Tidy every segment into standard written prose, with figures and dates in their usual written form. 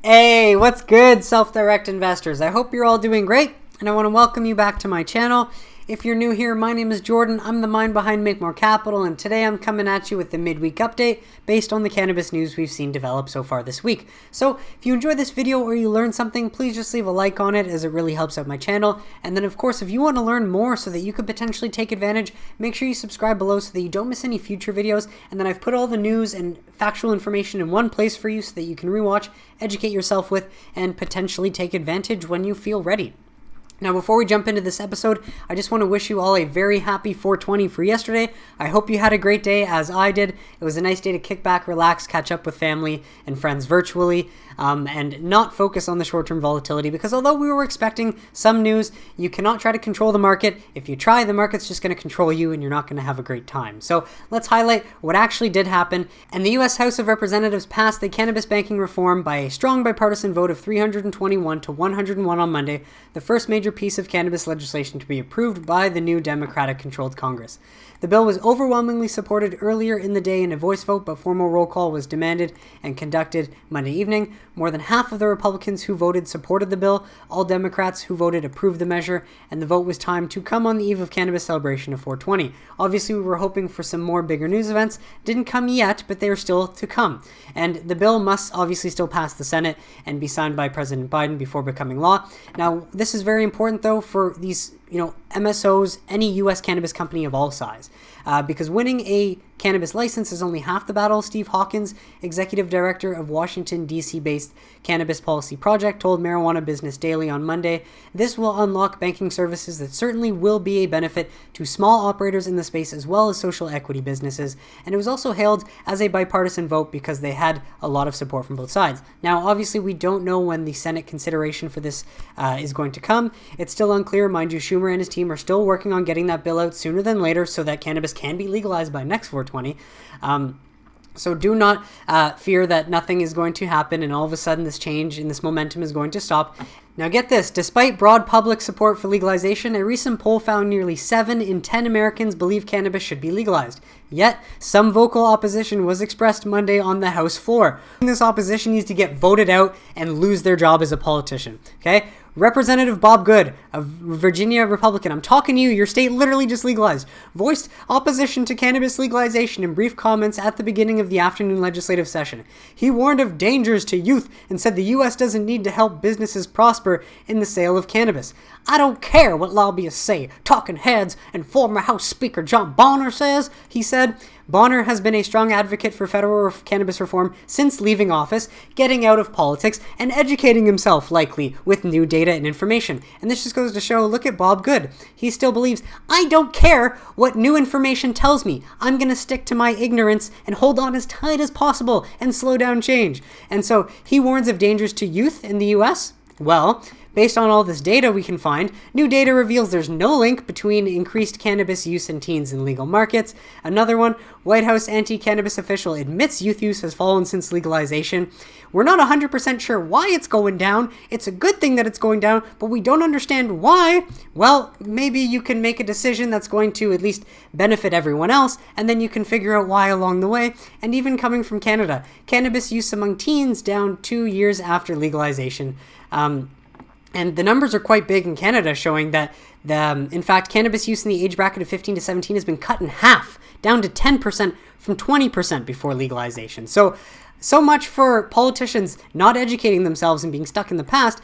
Hey, what's good, self-direct investors? I hope you're all doing great, and I want to welcome you back to my channel. If you're new here, my name is Jordan. I'm the mind behind Make More Capital, and today I'm coming at you with the midweek update based on the cannabis news we've seen develop so far this week. So if you enjoyed this video or you learned something, please just leave a like on it, as it really helps out my channel. And then of course, if you want to learn more so that you could potentially take advantage, make sure you subscribe below so that you don't miss any future videos. And then I've put all the news and factual information in one place for you so that you can rewatch, educate yourself with, and potentially take advantage when you feel ready. Now, before we jump into this episode, I just want to wish you all a very happy 420 for yesterday. I hope you had a great day, as I did. It was a nice day to kick back, relax, catch up with family and friends virtually, and not focus on the short-term volatility, because although we were expecting some news, you cannot try to control the market. If you try, the market's just going to control you and you're not going to have a great time. So let's highlight what actually did happen. And the U.S. House of Representatives passed the cannabis banking reform by a strong bipartisan vote of 321 to 101 on Monday, the first major piece of cannabis legislation to be approved by the new Democratic-controlled Congress. The bill was overwhelmingly supported earlier in the day in a voice vote, but formal roll call was demanded and conducted Monday evening. More than half of the Republicans who voted supported the bill. All Democrats who voted approved the measure, and the vote was timed to come on the eve of Cannabis Celebration of 420. Obviously, we were hoping for some more bigger news events. Didn't come yet, but they are still to come. And the bill must obviously still pass the Senate and be signed by President Biden before becoming law. Now, this is very important, though, for these MSOs, any U.S. cannabis company of all size, because winning a cannabis license is only half the battle. Steve Hawkins, executive director of Washington, D.C.-based Cannabis Policy Project, told Marijuana Business Daily on Monday, "This will unlock banking services that certainly will be a benefit to small operators in the space as well as social equity businesses." And it was also hailed as a bipartisan vote because they had a lot of support from both sides. Now, obviously, we don't know when the Senate consideration for this is going to come. It's still unclear. Mind you, Schumer and his team are still working on getting that bill out sooner than later so that cannabis can be legalized by next 420. So do not fear that nothing is going to happen and all of a sudden this change and this momentum is going to stop. Now get this, despite broad public support for legalization, a recent poll found nearly 7 in 10 Americans believe cannabis should be legalized. Yet, some vocal opposition was expressed Monday on the House floor. This opposition needs to get voted out and lose their job as a politician, okay? Representative Bob Good, a Virginia Republican, I'm talking to you, your state literally just legalized, voiced opposition to cannabis legalization in brief comments at the beginning of the afternoon legislative session. He warned of dangers to youth and said the U.S. doesn't need to help businesses prosper in the sale of cannabis. "I don't care what lobbyists say, talking heads, and former House Speaker John Bonner says," he said. Bonner has been a strong advocate for federal cannabis reform since leaving office, getting out of politics, and educating himself, likely, with new data and information. And this just goes to show, look at Bob Good. He still believes, "I don't care what new information tells me. I'm going to stick to my ignorance and hold on as tight as possible and slow down change." And so he warns of dangers to youth in the U.S. Well, based on all this data we can find, new data reveals there's no link between increased cannabis use in teens in legal markets. Another one, White House anti-cannabis official admits youth use has fallen since legalization. We're not 100% sure why it's going down. It's a good thing that it's going down, but we don't understand why. Well, maybe you can make a decision that's going to at least benefit everyone else, and then you can figure out why along the way. And even coming from Canada, cannabis use among teens down 2 years after legalization. And the numbers are quite big in Canada, showing that, in fact, cannabis use in the age bracket of 15 to 17 has been cut in half, down to 10% from 20% before legalization. So much for politicians not educating themselves and being stuck in the past.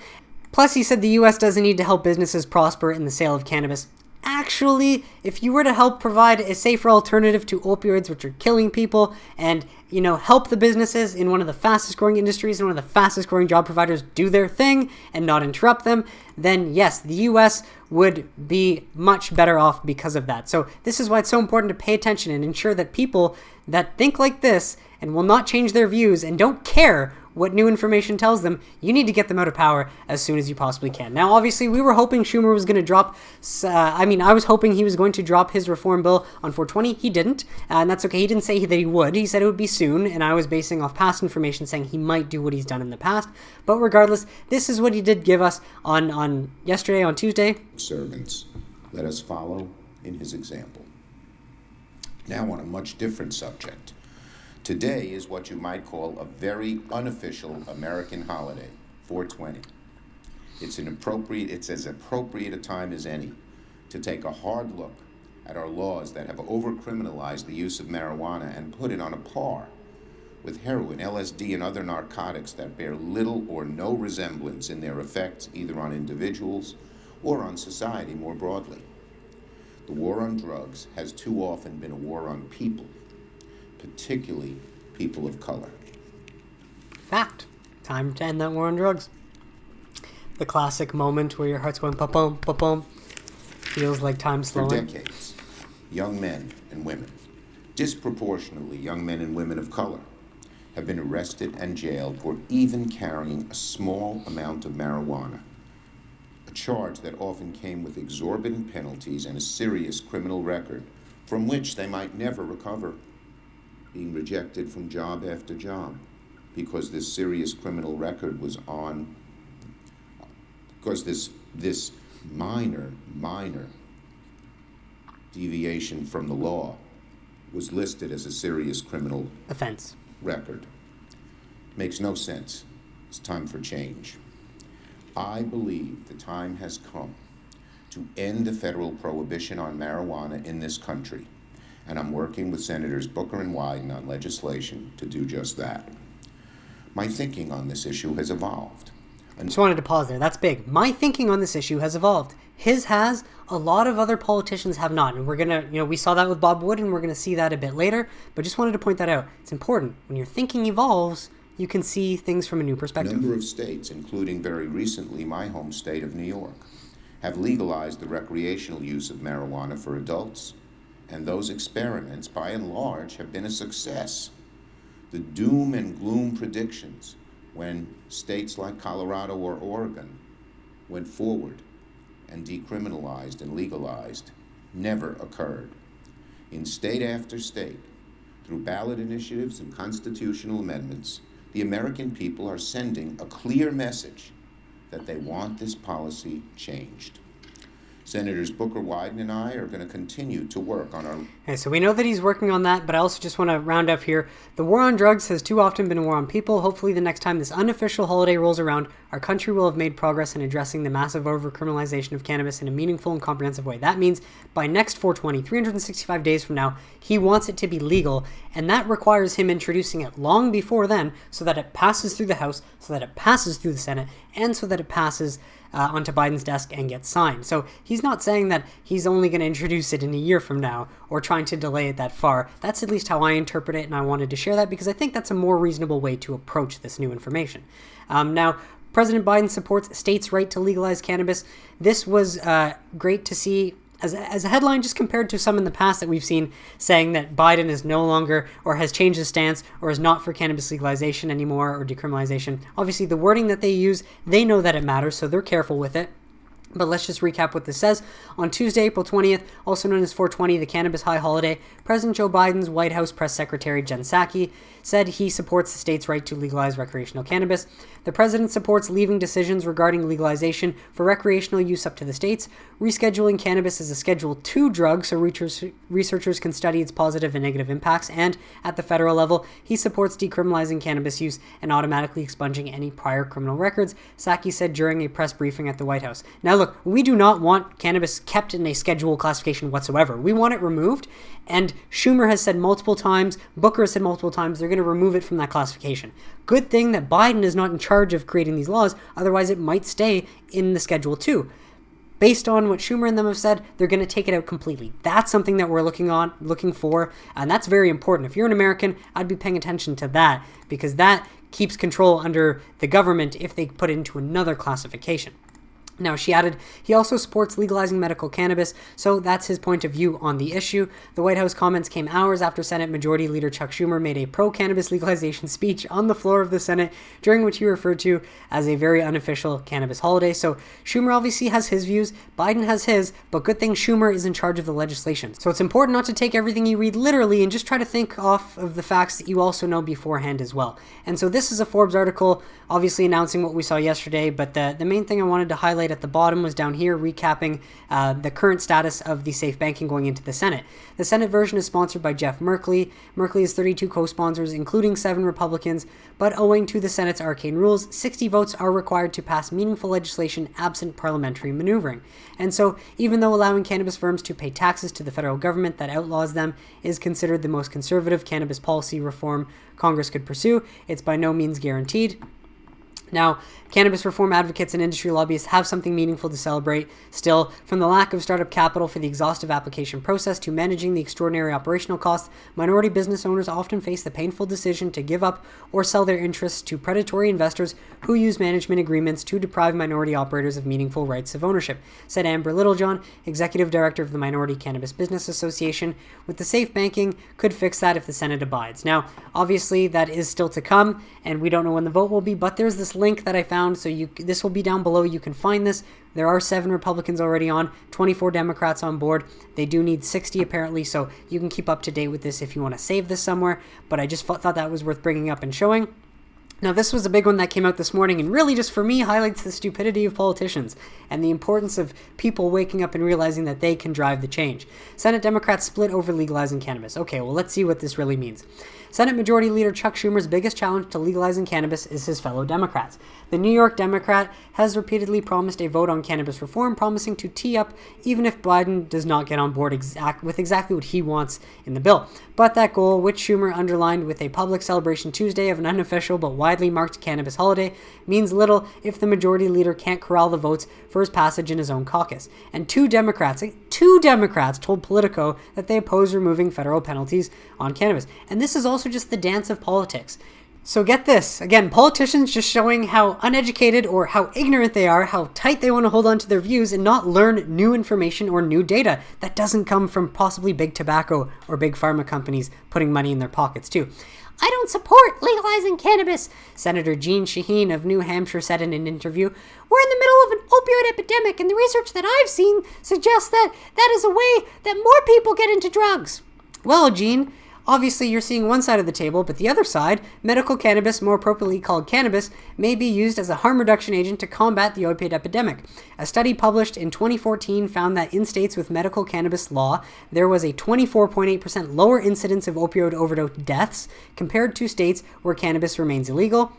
Plus, he said the U.S. doesn't need to help businesses prosper in the sale of cannabis. Actually, if you were to help provide a safer alternative to opioids, which are killing people, and help the businesses in one of the fastest growing industries and one of the fastest growing job providers do their thing and not interrupt them, then yes, the US would be much better off because of that. So this is why it's so important to pay attention and ensure that people that think like this and will not change their views and don't care what new information tells them, you need to get them out of power as soon as you possibly can. Now, obviously, we were hoping Schumer was going to drop, I was hoping he was going to drop his reform bill on 420. He didn't, and that's okay. He didn't say that he would. He said it would be soon, and I was basing off past information saying he might do what he's done in the past. But regardless, this is what he did give us on yesterday, on Tuesday. Servants, let us follow in his example. Now on a much different subject. Today is what you might call a very unofficial American holiday, 420. It's as appropriate a time as any to take a hard look at our laws that have overcriminalized the use of marijuana and put it on a par with heroin, LSD, and other narcotics that bear little or no resemblance in their effects either on individuals or on society more broadly. The war on drugs has too often been a war on people, particularly people of color. Fact. Time to end that war on drugs. The classic moment where your heart's going pa-pum, pa-pum. Feels like time slowing. For decades, young men and women, disproportionately young men and women of color, have been arrested and jailed for even carrying a small amount of marijuana, a charge that often came with exorbitant penalties and a serious criminal record from which they might never recover, being rejected from job after job because this serious criminal record was on, because this minor deviation from the law was listed as a serious criminal offense record. Makes no sense. It's time for change. I believe the time has come to end the federal prohibition on marijuana in this country, and I'm working with Senators Booker and Wyden on legislation to do just that. My thinking on this issue has evolved. Just wanted to pause there. That's big. My thinking on this issue has evolved. His has. A lot of other politicians have not. And we're going to, we saw that with Bob Wood, and we're going to see that a bit later. But just wanted to point that out. It's important. When your thinking evolves, you can see things from a new perspective. A number of states, including very recently my home state of New York, have legalized the recreational use of marijuana for adults. And those experiments, by and large, have been a success. The doom and gloom predictions when states like Colorado or Oregon went forward and decriminalized and legalized never occurred. In state after state, through ballot initiatives and constitutional amendments, the American people are sending a clear message that they want this policy changed. Senators Booker, Wyden, and I are going to continue to work on our... Okay, so we know that he's working on that, but I also just want to round up here. The war on drugs has too often been a war on people. Hopefully the next time this unofficial holiday rolls around, our country will have made progress in addressing the massive overcriminalization of cannabis in a meaningful and comprehensive way. That means by next 420, 365 days from now, he wants it to be legal, and that requires him introducing it long before then so that it passes through the House, so that it passes through the Senate, and so that it passes onto Biden's desk and gets signed. So he's not saying that he's only going to introduce it in a year from now or trying to delay it that far. That's at least how I interpret it, and I wanted to share that because I think that's a more reasonable way to approach this new information. Now, President Biden supports states' right to legalize cannabis. This was great to see as a headline, just compared to some in the past that we've seen saying that Biden is no longer or has changed his stance or is not for cannabis legalization anymore or decriminalization. Obviously, the wording that they use, they know that it matters, so they're careful with it. But let's just recap what this says. On Tuesday, April 20th, also known as 420, the Cannabis High Holiday, President Joe Biden's White House Press Secretary Jen Psaki said he supports the state's right to legalize recreational cannabis. The president supports leaving decisions regarding legalization for recreational use up to the states, rescheduling cannabis as a Schedule II drug so researchers can study its positive and negative impacts, and at the federal level, he supports decriminalizing cannabis use and automatically expunging any prior criminal records, Psaki said during a press briefing at the White House. Now look, we do not want cannabis kept in a schedule classification whatsoever. We want it removed, and Schumer has said multiple times, Booker has said multiple times, they're going to remove it from that classification. Good thing that Biden is not in charge of creating these laws, otherwise it might stay in the Schedule 2. Based on what Schumer and them have said, they're going to take it out completely. That's something that we're looking for, and that's very important. If you're an American, I'd be paying attention to that, because that keeps control under the government if they put it into another classification. Now, she added, he also supports legalizing medical cannabis, so that's his point of view on the issue. The White House comments came hours after Senate Majority Leader Chuck Schumer made a pro-cannabis legalization speech on the floor of the Senate, during which he referred to as a very unofficial cannabis holiday. So Schumer obviously has his views, Biden has his, but good thing Schumer is in charge of the legislation. So it's important not to take everything you read literally and just try to think off of the facts that you also know beforehand as well. And so this is a Forbes article, obviously announcing what we saw yesterday, but the main thing I wanted to highlight highlight at the bottom was down here recapping the current status of the safe banking going into the Senate. The Senate version is sponsored by Jeff Merkley. Merkley has 32 co-sponsors, including 7 Republicans, but owing to the Senate's arcane rules, 60 votes are required to pass meaningful legislation absent parliamentary maneuvering. And so, even though allowing cannabis firms to pay taxes to the federal government that outlaws them is considered the most conservative cannabis policy reform Congress could pursue, it's by no means guaranteed. Now, cannabis reform advocates and industry lobbyists have something meaningful to celebrate still. From the lack of startup capital for the exhaustive application process to managing the extraordinary operational costs, minority business owners often face the painful decision to give up or sell their interests to predatory investors who use management agreements to deprive minority operators of meaningful rights of ownership, said Amber Littlejohn, executive director of the Minority Cannabis Business Association. With the safe banking, could fix that if the Senate abides. Now, obviously, that is still to come, and we don't know when the vote will be, but there's this link that I found, so this will be down below. You can find this. There are 7 Republicans already on, 24 Democrats on board. They do need 60 apparently, so you can keep up to date with this if you want to save this somewhere, but I just thought that was worth bringing up and showing. Now, this was a big one that came out this morning, and really just for me highlights the stupidity of politicians and the importance of people waking up and realizing that they can drive the change. Senate Democrats split over legalizing cannabis. Okay, well, let's see what this really means. Senate Majority Leader Chuck Schumer's biggest challenge to legalizing cannabis is his fellow Democrats. The New York Democrat has repeatedly promised a vote on cannabis reform, promising to tee up even if Biden does not get on board with exactly what he wants in the bill. But that goal, which Schumer underlined with a public celebration Tuesday of an unofficial but widely marked cannabis holiday, means little if the Majority Leader can't corral the votes for his passage in his own caucus. And two Democrats told Politico that they oppose removing federal penalties on cannabis. And this is also just the dance of politics. So get this, again, politicians just showing how uneducated or how ignorant they are, how tight they want to hold on to their views and not learn new information or new data that doesn't come from possibly big tobacco or big pharma companies putting money in their pockets too. I don't support legalizing cannabis, Senator Jeanne of New Hampshire said in an interview. We're in the middle of an opioid epidemic, and the research that I've seen suggests that that is a way that more people get into drugs. Well, Jeanne, obviously you're seeing one side of the table, but the other side, medical cannabis, more appropriately called cannabis, may be used as a harm reduction agent to combat the opioid epidemic. A study published in 2014 found that in states with medical cannabis law, there was a 24.8% lower incidence of opioid overdose deaths compared to states where cannabis remains illegal.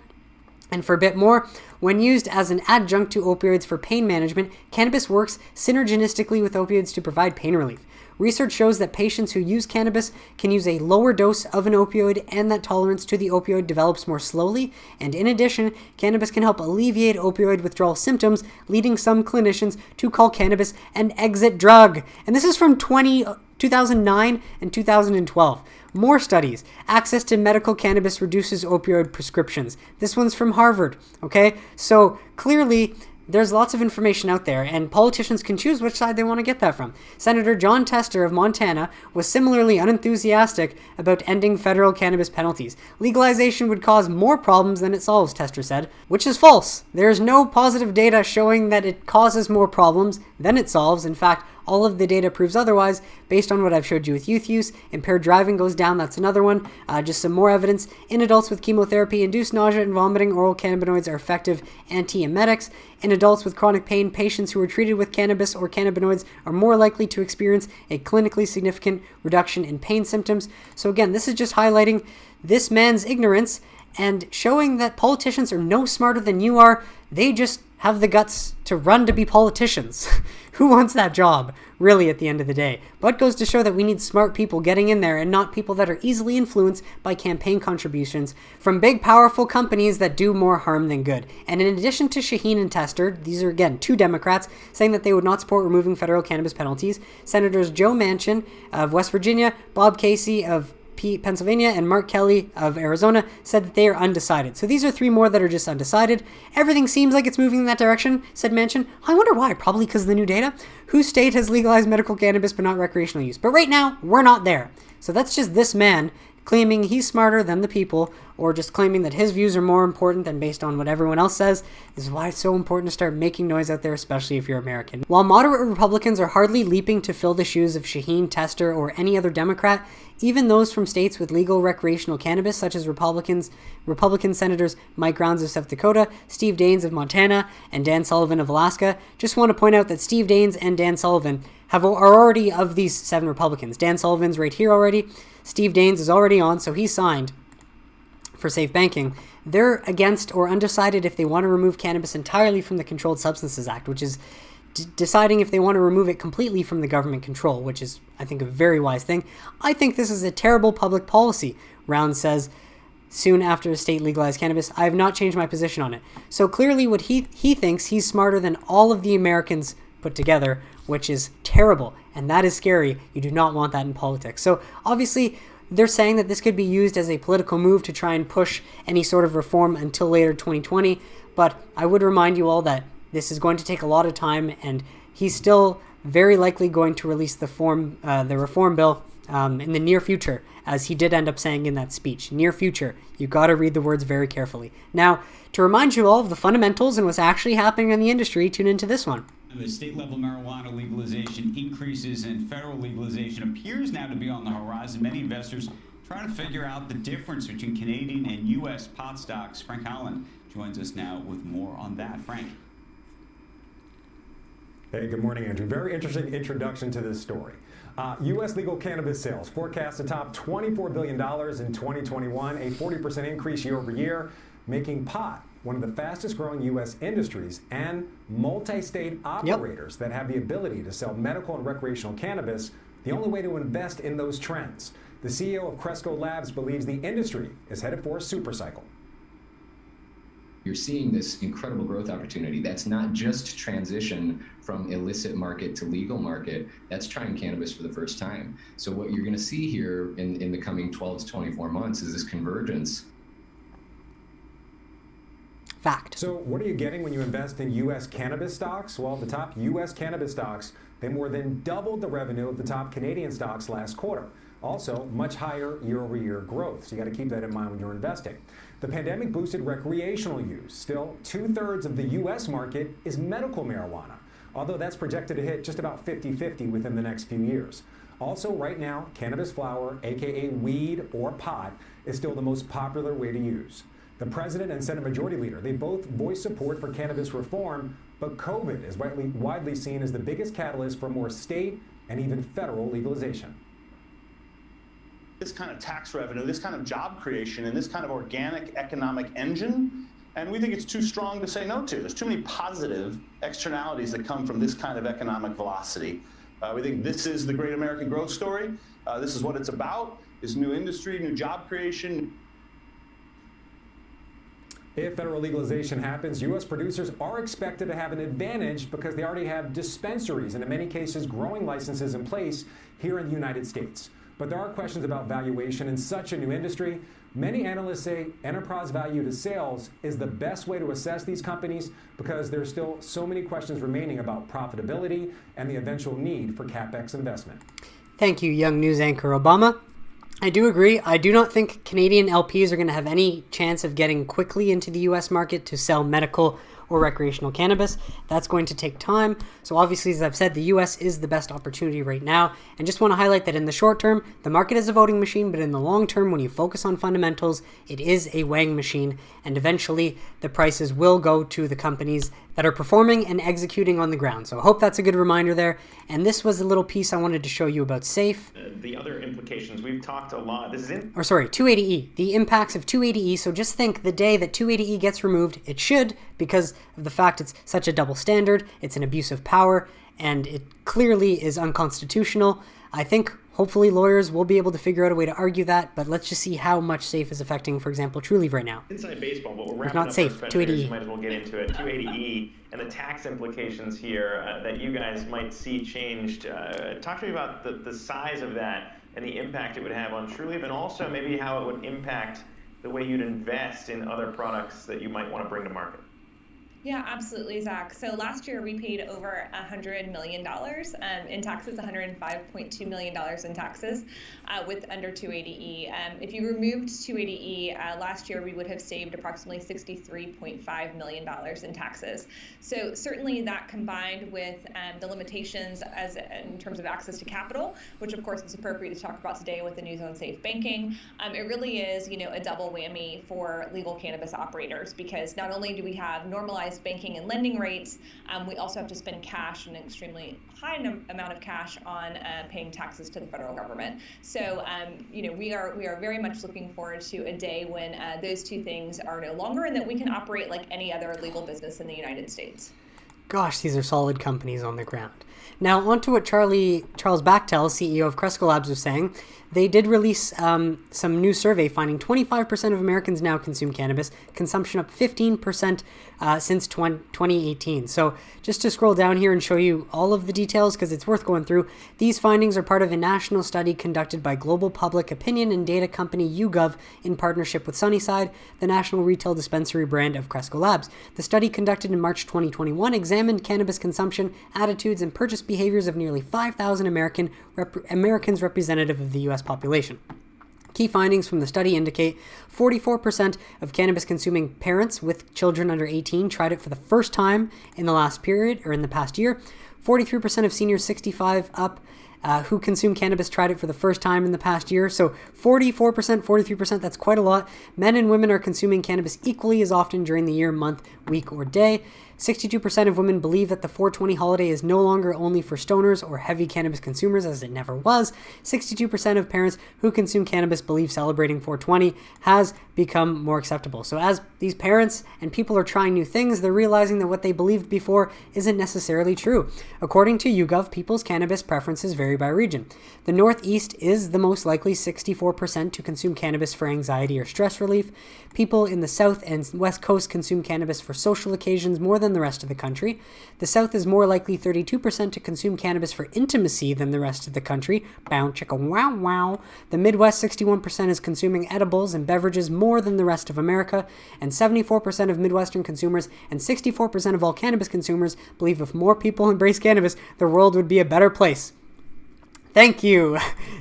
And for a bit more, when used as an adjunct to opioids for pain management, cannabis works synergistically with opioids to provide pain relief. Research shows that patients who use cannabis can use a lower dose of an opioid and that tolerance to the opioid develops more slowly. And in addition, cannabis can help alleviate opioid withdrawal symptoms, leading some clinicians to call cannabis an exit drug. And this is from 2009 and 2012. More studies. Access to medical cannabis reduces opioid prescriptions. This one's from Harvard. Okay? So clearly, there's lots of information out there, and politicians can choose which side they want to get that from. Senator Jon Tester of Montana was similarly unenthusiastic about ending federal cannabis penalties. Legalization would cause more problems than it solves, Tester said, which is false. There's no positive data showing that it causes more problems than it solves. In fact, all of the data proves otherwise, based on what I've showed you with youth use. Impaired driving goes down, that's another one. Just some more evidence. In adults with chemotherapy-induced nausea and vomiting, oral cannabinoids are effective antiemetics. In adults with chronic pain, patients who are treated with cannabis or cannabinoids are more likely to experience a clinically significant reduction in pain symptoms. So again, this is just highlighting this man's ignorance and showing that politicians are no smarter than you are. They just have the guts to run to be politicians. Who wants that job, really, at the end of the day? But goes to show that we need smart people getting in there and not people that are easily influenced by campaign contributions from big, powerful companies that do more harm than good. And in addition to Jeanne and Tester, these are, again, two Democrats saying that they would not support removing federal cannabis penalties. Senators Joe Manchin of West Virginia, Bob Casey of Pennsylvania, and Mark Kelly of Arizona said that they are undecided. So these are 3 more that are just undecided. Everything seems like it's moving in that direction, said Manchin. I wonder why. Probably because of the new data. Whose state has legalized medical cannabis but not recreational use? But right now, we're not there. So that's just this man claiming he's smarter than the people or just claiming that his views are more important than based on what everyone else says. This is why it's so important to start making noise out there, especially if you're American. While moderate Republicans are hardly leaping to fill the shoes of Shaheen, Tester, or any other Democrat, even those from states with legal recreational cannabis, such as Republican Senators Mike Rounds of South Dakota, Steve Daines of Montana, and Dan Sullivan of Alaska, just want to point out that Steve Daines and Dan Sullivan are already of these 7 Republicans. Dan Sullivan's right here already. Steve Daines is already on, so he signed for safe banking. They're against or undecided if they want to remove cannabis entirely from the Controlled Substances Act, which is deciding if they want to remove it completely from the government control, which is, I think, a very wise thing. I think this is a terrible public policy, Rounds says soon after the state legalized cannabis. I have not changed my position on it. So clearly what he thinks he's smarter than all of the Americans put together, which is terrible, and that is scary. You do not want that in politics. So obviously they're saying that this could be used as a political move to try and push any sort of reform until later 2020, but I would remind you all that this is going to take a lot of time, and he's still very likely going to release the reform bill in the near future, as he did end up saying in that speech. Near future. You got to read the words very carefully. Now, to remind you all of the fundamentals and what's actually happening in the industry, tune into this one. The state-level marijuana legalization increases and federal legalization appears now to be on the horizon. Many investors trying to figure out the difference between Canadian and U.S. pot stocks. Frank Holland joins us now with more on that. Frank. Hey, good morning, Andrew. Very interesting introduction to this story. U.S. legal cannabis sales forecast to top $24 billion in 2021, a 40% increase year over year, making pot one of the fastest growing U.S. industries and multi-state operators that have the ability to sell medical and recreational cannabis, the only way to invest in those trends. The CEO of Cresco Labs believes the industry is headed for a supercycle. You're seeing this incredible growth opportunity. That's not just transition from illicit market to legal market. That's trying cannabis for the first time. So what you're going to see here in the coming 12 to 24 months is this convergence. Fact. So what are you getting when you invest in U.S. cannabis stocks? Well, the top U.S. cannabis stocks, they more than doubled the revenue of the top Canadian stocks last quarter. Also, much higher year-over-year growth. So you got to keep that in mind when you're investing. The pandemic boosted recreational use. Still, 2/3 of the U.S. market is medical marijuana, although that's projected to hit just about 50-50 within the next few years. Also, right now, cannabis flower, aka weed or pot, is still the most popular way to use. The president and Senate Majority Leader, they both voiced support for cannabis reform, but COVID is widely seen as the biggest catalyst for more state and even federal legalization. This kind of tax revenue, this kind of job creation, and this kind of organic economic engine, and we think it's too strong to say no to. There's too many positive externalities that come from this kind of economic velocity. We think this is the great American growth story. This is what it's about, is new industry, new job creation. If federal legalization happens, U.S. producers are expected to have an advantage because they already have dispensaries and in many cases growing licenses in place here in the United States. But there are questions about valuation in such a new industry. Many analysts say enterprise value to sales is the best way to assess these companies because there's still so many questions remaining about profitability and the eventual need for CapEx investment. Thank you, young news anchor Obama. I do agree. I do not think Canadian LPs are going to have any chance of getting quickly into the U.S. market to sell medical or recreational cannabis. That's going to take time. So obviously, as I've said, the U.S. is the best opportunity right now. And just want to highlight that in the short term, the market is a voting machine, but in the long term, when you focus on fundamentals, it is a weighing machine. And eventually, the prices will go to the companies that are performing and executing on the ground. So I hope that's a good reminder there. And this was a little piece I wanted to show you about SAFE. The other implications, we've talked a lot. 280E. The impacts of 280E. So just think the day that 280E gets removed, it should, because of the fact it's such a double standard, it's an abuse of power, and it clearly is unconstitutional. I think hopefully lawyers will be able to figure out a way to argue that, but let's just see how much SAFE is affecting, for example, Trulieve right now. Inside baseball, but we're wrapping not up SAFE, our 280E. Might as well get into it. 280E and the tax implications here that you guys might see changed. Talk to me about the size of that and the impact it would have on Trulieve, and also maybe how it would impact the way you'd invest in other products that you might want to bring to market. Yeah, absolutely, Zach. So last year we paid over $100 million in taxes, $105.2 million in taxes with under 280E. If you removed 280E last year, we would have saved approximately $63.5 million in taxes. So certainly that combined with the limitations in terms of access to capital, which of course is appropriate to talk about today with the news on safe banking, it really is, a double whammy for legal cannabis operators, because not only do we have normalized banking and lending rates, we also have to spend cash, an extremely high amount of cash, on paying taxes to the federal government. So, we are very much looking forward to a day when those two things are no longer, and that we can operate like any other legal business in the United States. Gosh, these are solid companies on the ground. Now, on to what Charles Bachtell, CEO of Cresco Labs, was saying. They did release some new survey finding 25% of Americans now consume cannabis, consumption up 15% since 2018. So just to scroll down here and show you all of the details, because it's worth going through, these findings are part of a national study conducted by global public opinion and data company YouGov in partnership with Sunnyside, the national retail dispensary brand of Cresco Labs. The study, conducted in March 2021, examined cannabis consumption, attitudes, and purchase behaviors of nearly 5,000 Americans representative of the U.S. population. Key findings from the study indicate 44% of cannabis-consuming parents with children under 18 tried it for the first time in the past year. 43% of seniors 65 up who consume cannabis tried it for the first time in the past year. So 44%, 43%, that's quite a lot. Men and women are consuming cannabis equally as often during the year, month, week, or day. 62% of women believe that the 420 holiday is no longer only for stoners or heavy cannabis consumers, as it never was. 62% of parents who consume cannabis believe celebrating 420 has become more acceptable. So as these parents and people are trying new things, they're realizing that what they believed before isn't necessarily true. According to YouGov, people's cannabis preferences vary by region. The Northeast is the most likely, 64%, to consume cannabis for anxiety or stress relief. People in the South and West Coast consume cannabis for social occasions more than the rest of the country. The South is more likely, 32%, to consume cannabis for intimacy than the rest of the country. Bow chicka wow wow. The Midwest, 61%, is consuming edibles and beverages more than the rest of America, and 74% of Midwestern consumers and 64% of all cannabis consumers believe if more people embrace cannabis, the world would be a better place. Thank you.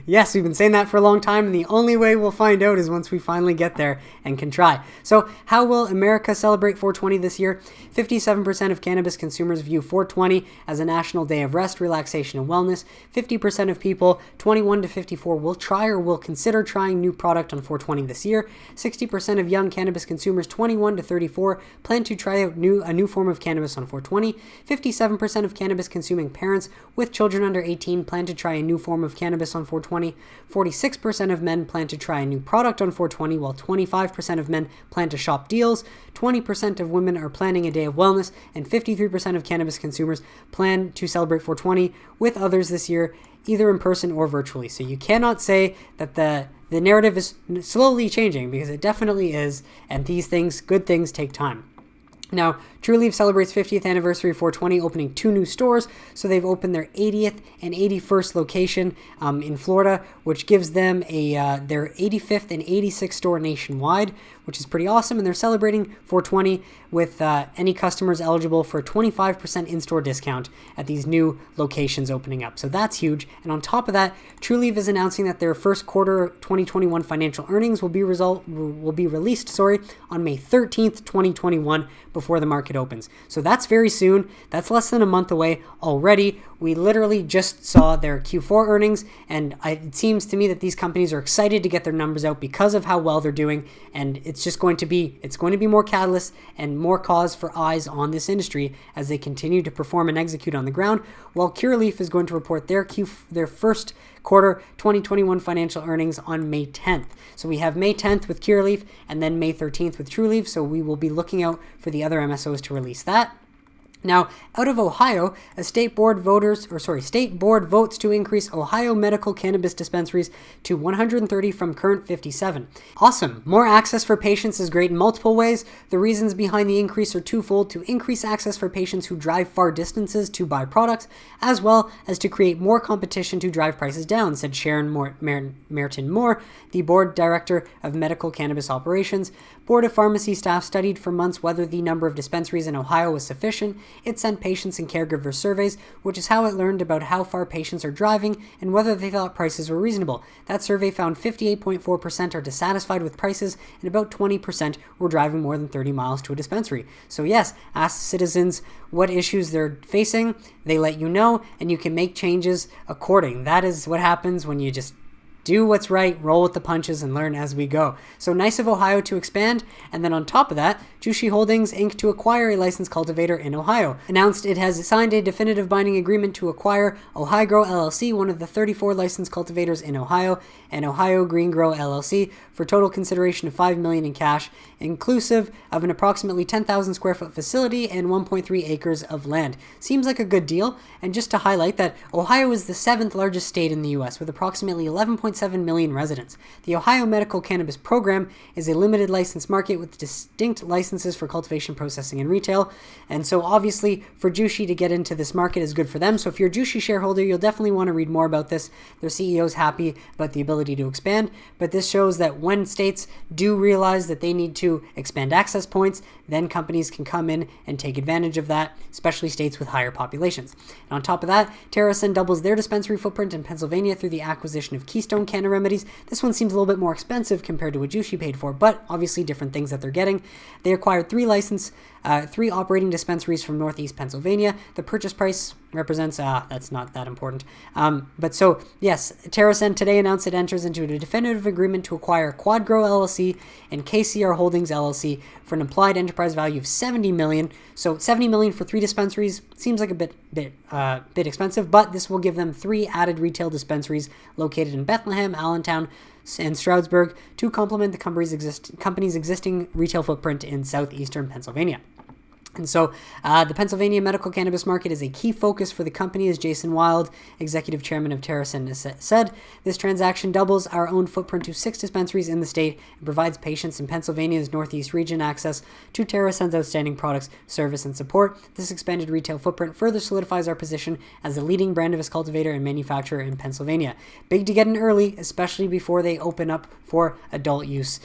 Yes, we've been saying that for a long time, and the only way we'll find out is once we finally get there and can try. So how will America celebrate 420 this year? 57% of cannabis consumers view 420 as a national day of rest, relaxation, and wellness. 50% of people 21 to 54 will try or will consider trying new product on 420 this year. 60% of young cannabis consumers 21 to 34 plan to try out a new form of cannabis on 420. 57% of cannabis consuming parents with children under 18 plan to try a new form of cannabis on 420. 46% of men plan to try a new product on 420, while 25% of men plan to shop deals. 20% of women are planning a day of wellness, and 53% of cannabis consumers plan to celebrate 420 with others this year, either in person or virtually. So you cannot say that the narrative is slowly changing, because it definitely is, and these things, good things, take time. Now, Trulieve celebrates 50th anniversary of 420, opening 2 new stores. So they've opened their 80th and 81st location in Florida, which gives them their 85th and 86th store nationwide, which is pretty awesome. And they're celebrating 420 with any customers eligible for a 25% in-store discount at these new locations opening up. So that's huge. And on top of that, Trulieve is announcing that their first quarter 2021 financial earnings will be released on May 13th, 2021, before the market opens. So that's very soon. That's less than a month away already. We literally just saw their Q4 earnings, and it seems to me that these companies are excited to get their numbers out because of how well they're doing, and it's going to be more catalyst and more cause for eyes on this industry as they continue to perform and execute on the ground, while Curaleaf is going to report their first quarter 2021 financial earnings on May 10th. So we have May 10th with Curaleaf and then May 13th with Trulieve, so we will be looking out for the other MSOs to release that. Now, out of Ohio, a state board votes to increase Ohio medical cannabis dispensaries to 130 from current 57. Awesome. More access for patients is great in multiple ways. The reasons behind the increase are twofold: to increase access for patients who drive far distances to buy products, as well as to create more competition to drive prices down, said Sharon Merton Moore, the board director of medical cannabis operations. Board of Pharmacy staff studied for months whether the number of dispensaries in Ohio was sufficient. It sent patients and caregiver surveys, which is how it learned about how far patients are driving and whether they thought prices were reasonable. That survey found 58.4% are dissatisfied with prices and about 20% were driving more than 30 miles to a dispensary. So yes, ask citizens what issues they're facing, they let you know, and you can make changes according. That is what happens when you just do what's right, roll with the punches, and learn as we go. So nice of Ohio to expand, and then on top of that, Jushi Holdings Inc. to acquire a licensed cultivator in Ohio. Announced it has signed a definitive binding agreement to acquire Ohio Grow LLC, one of the 34 licensed cultivators in Ohio, and Ohio Green Grow LLC for total consideration of $5 million in cash, inclusive of an approximately 10,000 square foot facility and 1.3 acres of land. Seems like a good deal, and just to highlight that Ohio is the 7th largest state in the U.S. with approximately 11.7 million residents. The Ohio Medical Cannabis Program is a limited license market with distinct licenses for cultivation, processing, and retail, and so obviously for Jushi to get into this market is good for them. So if you're a Jushi shareholder, you'll definitely want to read more about this. Their CEO is happy about the ability to expand, but this shows that when states do realize that they need to expand access points, then companies can come in and take advantage of that, especially states with higher populations. And on top of that, TerrAscend doubles their dispensary footprint in Pennsylvania through the acquisition of Keystone Canna Remedies. This one seems a little bit more expensive compared to what Jushi paid for, but obviously different things that they're getting. They acquired 3 operating dispensaries from Northeast Pennsylvania. The purchase price represents, that's not that important. But so, yes, TerrAscend today announced it enters into a definitive agreement to acquire QuadGrow LLC and KCR Holdings LLC for an implied enterprise value of $70 million. So $70 million for 3 dispensaries seems like a bit expensive, but this will give them 3 added retail dispensaries located in Bethlehem, Allentown, and Stroudsburg to complement the company's existing retail footprint in southeastern Pennsylvania. And so the Pennsylvania medical cannabis market is a key focus for the company, as Jason Wild, executive chairman of TerrAscend, said. This transaction doubles our own footprint to 6 dispensaries in the state and provides patients in Pennsylvania's Northeast region access to TerrAscend's outstanding products, service, and support. This expanded retail footprint further solidifies our position as the leading branded cultivator and manufacturer in Pennsylvania. Big to get in early, especially before they open up for adult use.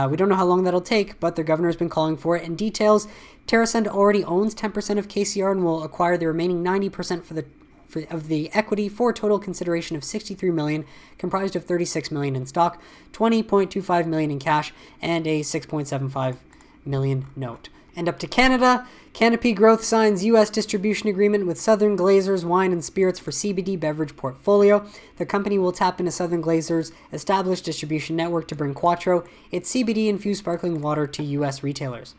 We don't know how long that'll take, but their governor has been calling for it. In details, TerrAscend already owns 10% of KCR and will acquire the remaining 90% of the equity for a total consideration of $63 million, comprised of $36 million in stock, $20.25 million in cash, and a $6.75 million note. And up to Canada, Canopy Growth signs U.S. distribution agreement with Southern Glazer's Wine and Spirits for CBD beverage portfolio. The company will tap into Southern Glazer's established distribution network to bring Quattro, its CBD-infused sparkling water, to U.S. retailers.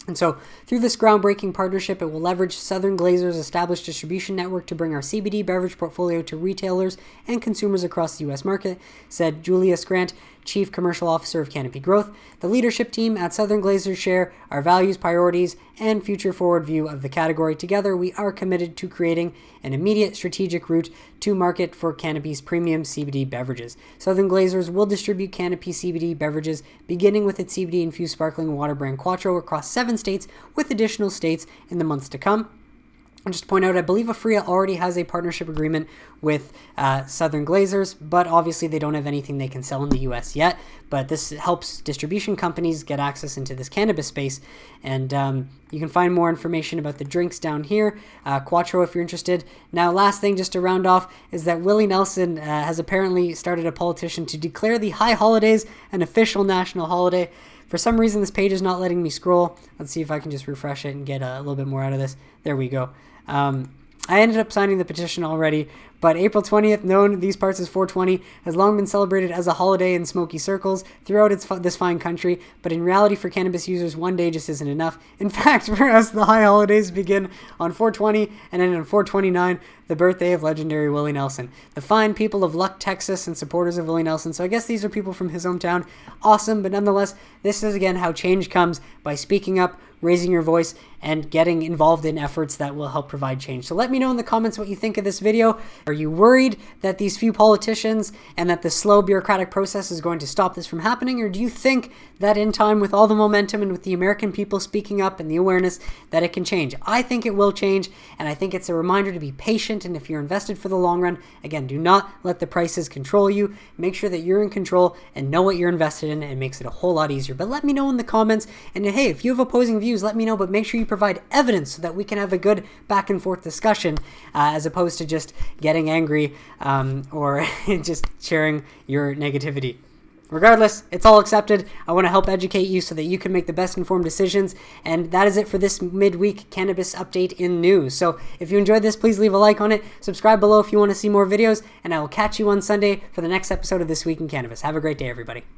And so, through this groundbreaking partnership, it will leverage Southern Glazer's established distribution network to bring our CBD beverage portfolio to retailers and consumers across the U.S. market, said Julius Grant, Chief Commercial Officer of Canopy Growth. The leadership team at Southern Glazers share our values, priorities, and future-forward view of the category. Together, we are committed to creating an immediate strategic route to market for Canopy's premium CBD beverages. Southern Glazers will distribute Canopy CBD beverages, beginning with its CBD-infused sparkling water brand Quattro across 7 states, with additional states in the months to come. And just to point out, I believe Afria already has a partnership agreement with Southern Glazers, but obviously they don't have anything they can sell in the U.S. yet. But this helps distribution companies get access into this cannabis space. And you can find more information about the drinks down here, Quattro, if you're interested. Now, last thing just to round off is that Willie Nelson has apparently started a petition to declare the high holidays an official national holiday. For some reason, this page is not letting me scroll. Let's see if I can just refresh it and get a little bit more out of this. There we go. I ended up signing the petition already, but April 20th, known in these parts as 420, has long been celebrated as a holiday in smoky circles throughout this fine country, but in reality for cannabis users, one day just isn't enough. In fact, for us, the high holidays begin on 420 and end on 429, the birthday of legendary Willie Nelson. The fine people of Luck, Texas, and supporters of Willie Nelson, so I guess these are people from his hometown. Awesome, but nonetheless, this is again how change comes, by speaking up, raising your voice, and getting involved in efforts that will help provide change. So let me know in the comments what you think of this video. Are you worried that these few politicians and that the slow bureaucratic process is going to stop this from happening? Or do you think that in time, with all the momentum and with the American people speaking up and the awareness, that it can change? I think it will change, and I think it's a reminder to be patient. And if you're invested for the long run, again, do not let the prices control you. Make sure that you're in control and know what you're invested in. It makes it a whole lot easier. But let me know in the comments. And hey, if you have opposing views, let me know, but make sure you provide evidence so that we can have a good back and forth discussion, as opposed to just getting angry or just sharing your negativity. Regardless, it's all accepted. I want to help educate you so that you can make the best informed decisions. And that is it for this midweek cannabis update in news. So if you enjoyed this, please leave a like on it. Subscribe below if you want to see more videos. And I will catch you on Sunday for the next episode of This Week in Cannabis. Have a great day, everybody.